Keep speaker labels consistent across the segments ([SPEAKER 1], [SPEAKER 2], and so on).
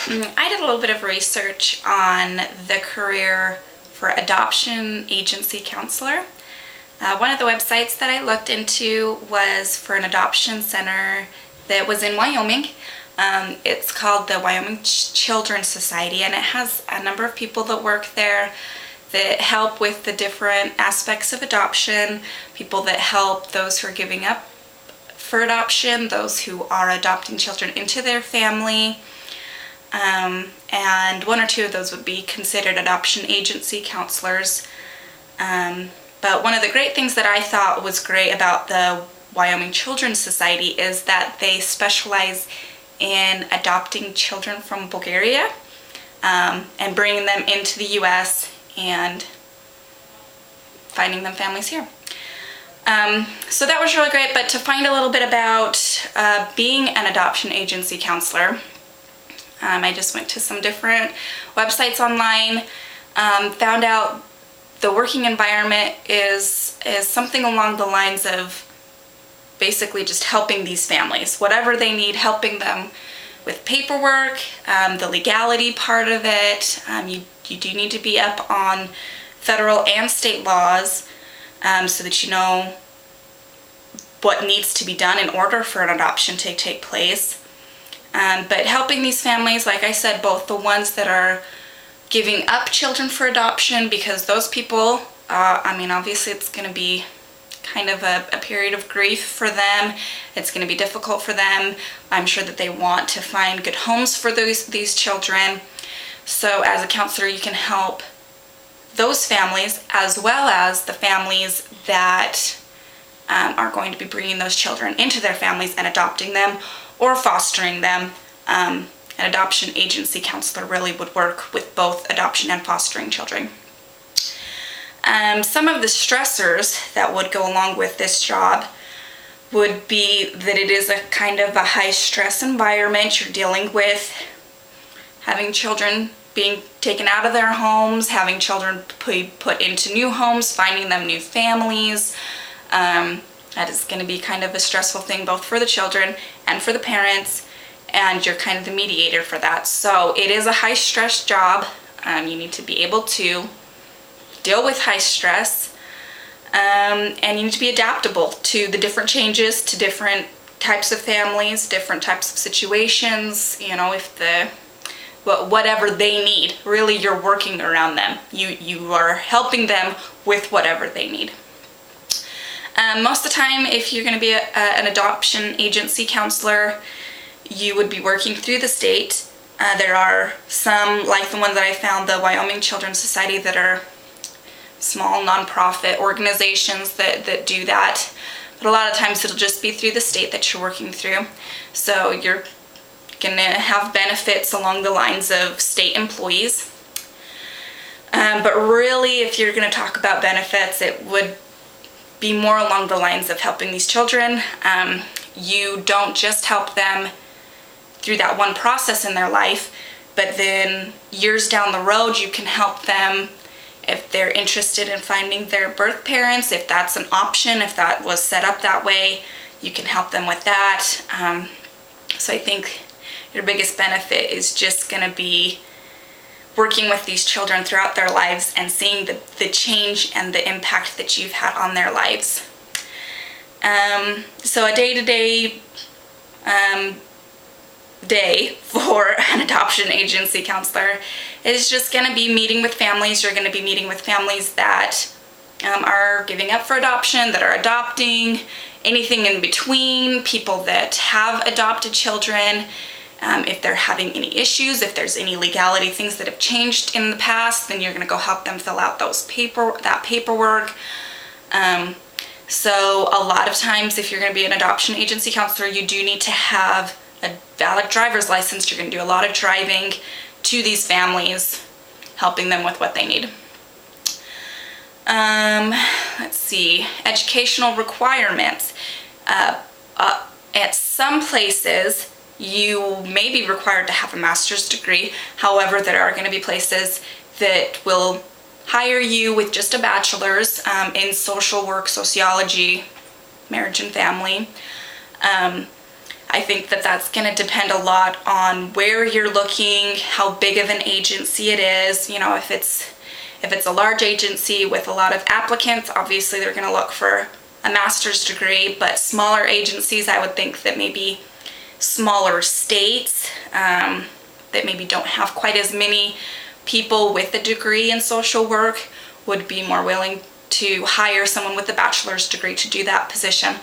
[SPEAKER 1] I did a little bit of research on the career for adoption agency counselor. One of the websites that I looked into was for an adoption center that was in Wyoming. It's called the Wyoming Children's Society, and it has a number of people that work there that help with the different aspects of adoption, people that help those who are giving up for adoption, those who are adopting children into their family, and one or two of those would be considered adoption agency counselors. But one of the great things that I thought was great about the Wyoming Children's Society is that they specialize in adopting children from Bulgaria and bringing them into the U.S. and finding them families here. So that was really great, but to find a little bit about being an adoption agency counselor, I just went to some different websites online, found out the working environment is something along the lines of basically just helping these families, whatever they need, helping them with paperwork, the legality part of it. You do need to be up on federal and state laws so that you know what needs to be done in order for an adoption to take place. But helping these families, like I said, both the ones that are giving up children for adoption, because those people, obviously it's going to be kind of a period of grief for them. It's going to be difficult for them. I'm sure that they want to find good homes for these children. So as a counselor, you can help those families as well as the families that are going to be bringing those children into their families and adopting them or fostering them. An adoption agency counselor really would work with both adoption and fostering children. Some of the stressors that would go along with this job would be that it is a kind of a high stress environment. You're dealing with having children being taken out of their homes, having children put into new homes, finding them new families. That is going to be kind of a stressful thing both for the children and for the parents, and you're kind of the mediator for that. So it is a high stress job. You need to be able to deal with high stress, and you need to be adaptable to the different changes, to different types of families, different types of situations. Whatever they need, really you're working around them. You are helping them with whatever they need. Most of the time, if you're going to be an adoption agency counselor, you would be working through the state. There are some, like the one that I found, the Wyoming Children's Society, that are small nonprofit organizations that do that. But a lot of times it'll just be through the state that you're working through. So you're going to have benefits along the lines of state employees. But really, if you're going to talk about benefits, it would be more along the lines of helping these children. You don't just help them through that one process in their life, but then years down the road you can help them if they're interested in finding their birth parents, if that's an option, if that was set up that way, you can help them with that. So I think your biggest benefit is just going to be working with these children throughout their lives and seeing the change and the impact that you've had on their lives. So a day-to-day day for an adoption agency counselor is just going to be meeting with families. You're going to be meeting with families that are giving up for adoption, that are adopting, anything in between, people that have adopted children. If they're having any issues, if there's any legality things that have changed in the past, then you're going to go help them fill out that paperwork. So a lot of times, if you're going to be an adoption agency counselor, you do need to have a valid driver's license. You're going to do a lot of driving to these families, helping them with what they need. Let's see, educational requirements. At some places, you may be required to have a master's degree. However, there are going to be places that will hire you with just a bachelor's in social work, sociology, marriage and family. I think that that's going to depend a lot on where you're looking, how big of an agency it is. You know, if it's a large agency with a lot of applicants, obviously they're going to look for a master's degree, but smaller agencies, I would think that maybe smaller states that maybe don't have quite as many people with a degree in social work would be more willing to hire someone with a bachelor's degree to do that position.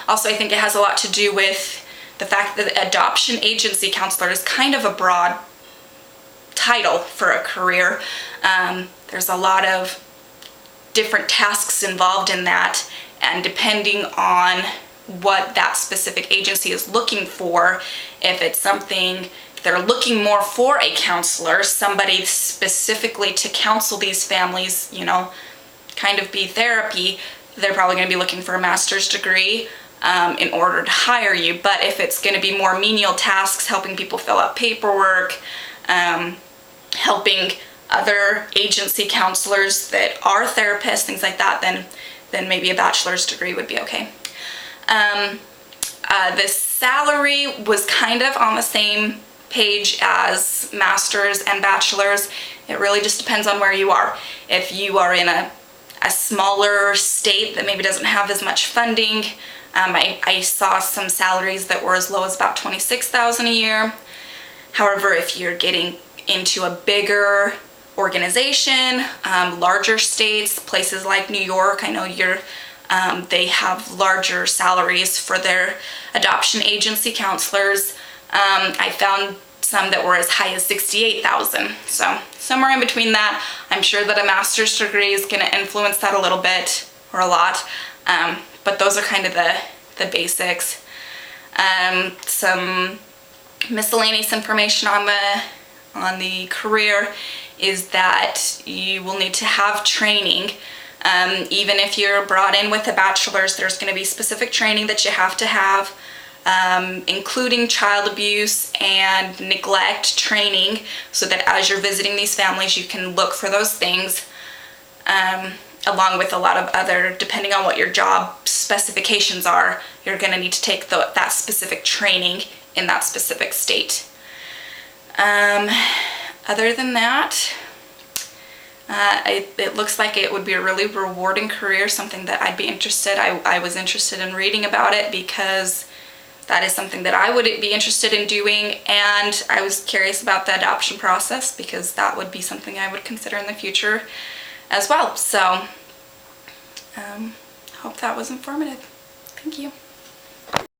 [SPEAKER 1] Also, I think it has a lot to do with the fact that adoption agency counselor is kind of a broad title for a career. There's a lot of different tasks involved in that, and depending on what that specific agency is looking for, if it's something they're looking more for a counselor, somebody specifically to counsel these families, you know, kind of be therapy, they're probably going to be looking for a master's degree in order to hire you. But if it's going to be more menial tasks, helping people fill out paperwork, helping other agency counselors that are therapists, things like that, then maybe a bachelor's degree would be okay. The salary was kind of on the same page as master's and bachelor's. It really just depends on where you are. If you are in a smaller state that maybe doesn't have as much funding, I saw some salaries that were as low as about $26,000 a year. However, if you're getting into a bigger organization, larger states, places like New York, I know they have larger salaries for their adoption agency counselors. I found some that were as high as $68,000. So somewhere in between that. I'm sure that a master's degree is going to influence that a little bit or a lot. But those are kind of the basics. Some miscellaneous information on the career is that you will need to have training. Even if you're brought in with a bachelor's, there's going to be specific training that you have to have, including child abuse and neglect training, so that as you're visiting these families, you can look for those things, along with a lot of other, depending on what your job specifications are, you're going to need to take that specific training in that specific state. Other than that, it looks like it would be a really rewarding career, something that I'd be interested. I was interested in reading about it because that is something that I would be interested in doing, and I was curious about the adoption process because that would be something I would consider in the future as well. So, hope that was informative. Thank you.